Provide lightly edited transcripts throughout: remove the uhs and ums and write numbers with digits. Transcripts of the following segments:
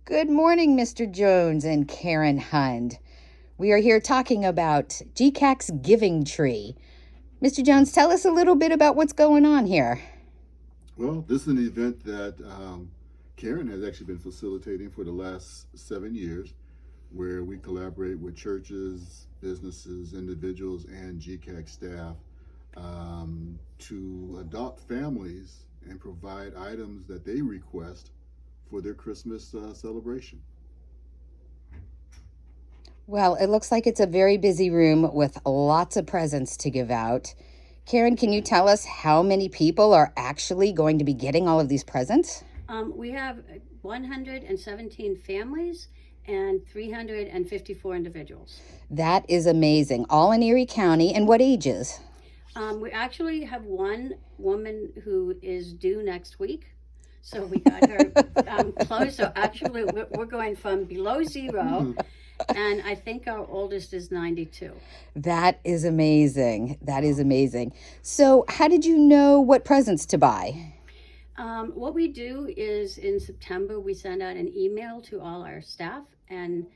Good morning, Mr. Jones and Karen Hund. We are here talking about GCAC's Giving Tree. Mr. Jones, tell us a little bit about what's going on here. Well, this is an event that Karen has actually been facilitating for the last 7 years, where we collaborate with churches, businesses, individuals, and GCAC staff to adopt families and provide items that they request for their Christmas celebration. Well, it looks like it's a very busy room with lots of presents to give out. Karen, can you tell us how many people are actually going to be getting all of these presents? We have 117 families and 354 individuals. That is amazing. All in Erie County. And what ages? We actually have one woman who is due next week. So we got her close. So actually, we're going from below zero. And I think our oldest is 92. That is amazing. That is amazing. So, how did you know what presents to buy? What we do is in September, we send out an email to all our staff and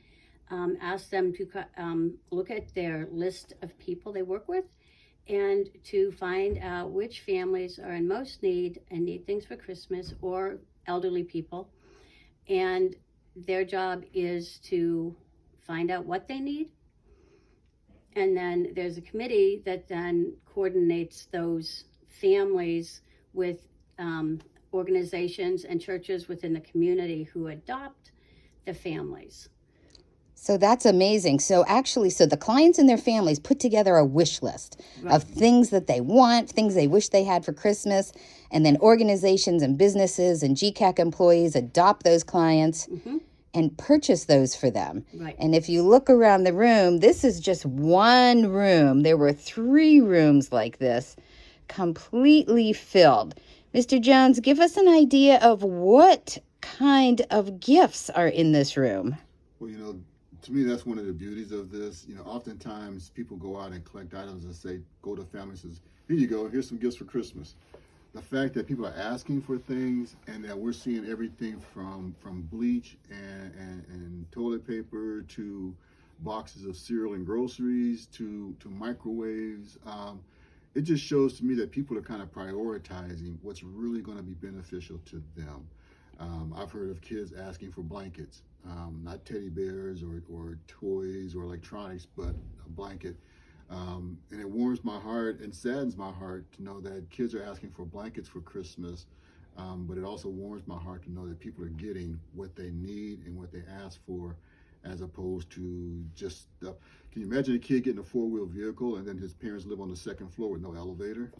ask them to look at their list of people they work with and to find out which families are in most need and need things for Christmas, or elderly people. And their job is to find out what they need. And then there's a committee that then coordinates those families with organizations and churches within the community who adopt the families. So that's amazing. So the clients and their families put together a wish list of things that they want, things they wish they had for Christmas, and then organizations and businesses and GCAC employees adopt those clients and purchase those for them. Right. And if you look around the room, this is just one room. There were 3 rooms like this, completely filled. Mr. Jones, give us an idea of what kind of gifts are in this room. Well, to me, that's one of the beauties of this. Oftentimes people go out and collect items and say, go to families and says, here you go, here's some gifts for Christmas. The fact that people are asking for things and that we're seeing everything from bleach and toilet paper to boxes of cereal and groceries to microwaves, it just shows to me that people are kind of prioritizing what's really going to be beneficial to them. I've heard of kids asking for blankets, not teddy bears or toys or electronics, but a blanket. And it warms my heart and saddens my heart to know that kids are asking for blankets for Christmas. But it also warms my heart to know that people are getting what they need and what they ask for, as opposed to just can you imagine a kid getting a 4-wheel vehicle and then his parents live on the 2nd floor with no elevator?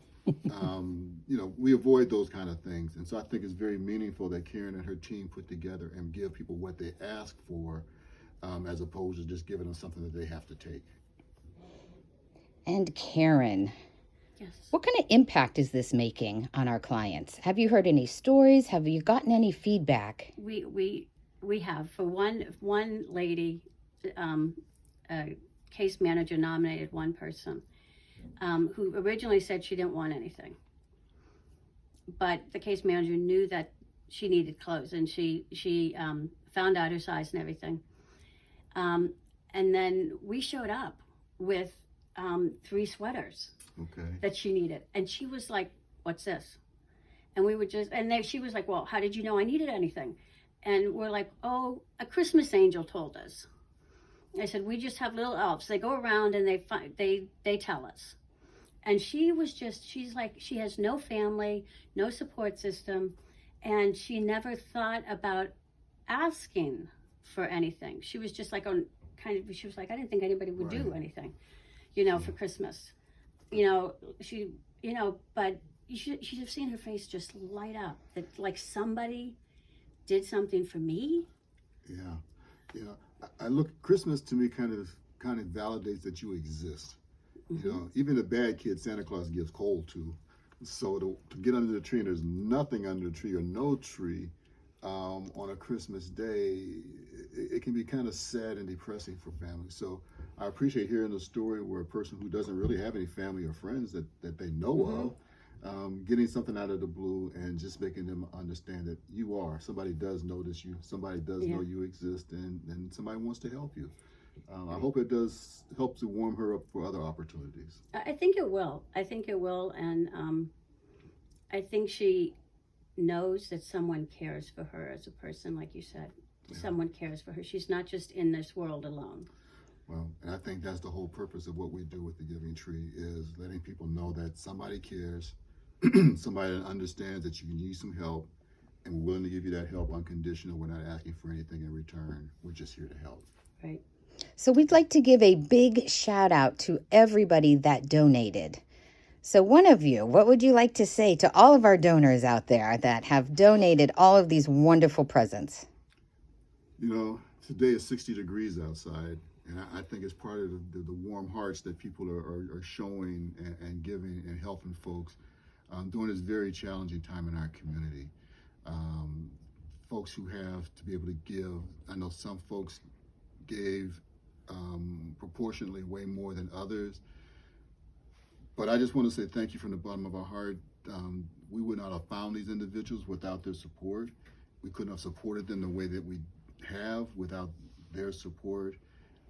We avoid those kind of things. And so I think it's very meaningful that Karen and her team put together and give people what they ask for, as opposed to just giving them something that they have to take. And Karen, Yes. what kind of impact is this making on our clients? Have you heard any stories? Have you gotten any feedback? We have, for one lady, a case manager nominated one person who originally said she didn't want anything, but the case manager knew that she needed clothes, and she found out her size and everything, and then we showed up with 3 sweaters that she needed, and she was like, what's this? And we were she was like, well, how did you know I needed anything? And we're like, oh, a Christmas angel told us. I said, we just have little elves. They go around and they tell us. And she's like, she has no family, no support system, and she never thought about asking for anything. She was just like she was like, I didn't think anybody would do anything, for Christmas. But you should have seen her face just light up, that like somebody did something for me. Yeah. I look, Christmas to me kind of validates that you exist. Even the bad kid Santa Claus gives coal to. So to get under the tree and there's nothing under the tree or no tree on a Christmas day, it can be kind of sad and depressing for families. So I appreciate hearing the story where a person who doesn't really have any family or friends that they know getting something out of the blue and just making them understand that somebody does notice you, somebody does know you exist, and somebody wants to help you. I hope it does help to warm her up for other opportunities. I think it will. I think it will, and I think she knows that someone cares for her as a person, like you said. Yeah. Someone cares for her. She's not just in this world alone. Well, and I think that's the whole purpose of what we do with the Giving Tree, is letting people know that somebody cares, somebody that understands that you need some help, and we're willing to give you that help unconditional. We're not asking for anything in return. We're just here to help. Right. So we'd like to give a big shout out to everybody that donated. So one of you, what would you like to say to all of our donors out there that have donated all of these wonderful presents? You know, today is 60 degrees outside, and I think it's part of the warm hearts that people are showing and giving and helping folks during this very challenging time in our community. Folks who have to be able to give, I know some folks gave proportionately way more than others. But I just want to say thank you from the bottom of our heart. We would not have found these individuals without their support. We couldn't have supported them the way that we have without their support.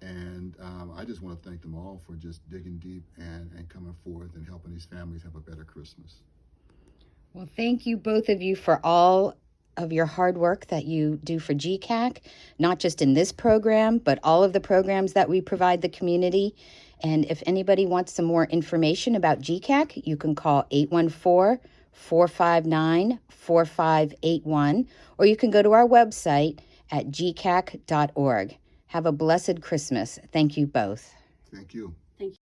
And I just want to thank them all for just digging deep and coming forth and helping these families have a better Christmas. Well, thank you, both of you, for all of your hard work that you do for GCAC, not just in this program, but all of the programs that we provide the community. And if anybody wants some more information about GCAC, you can call 814-459-4581, or you can go to our website at gcac.org. Have a blessed Christmas. Thank you both. Thank you.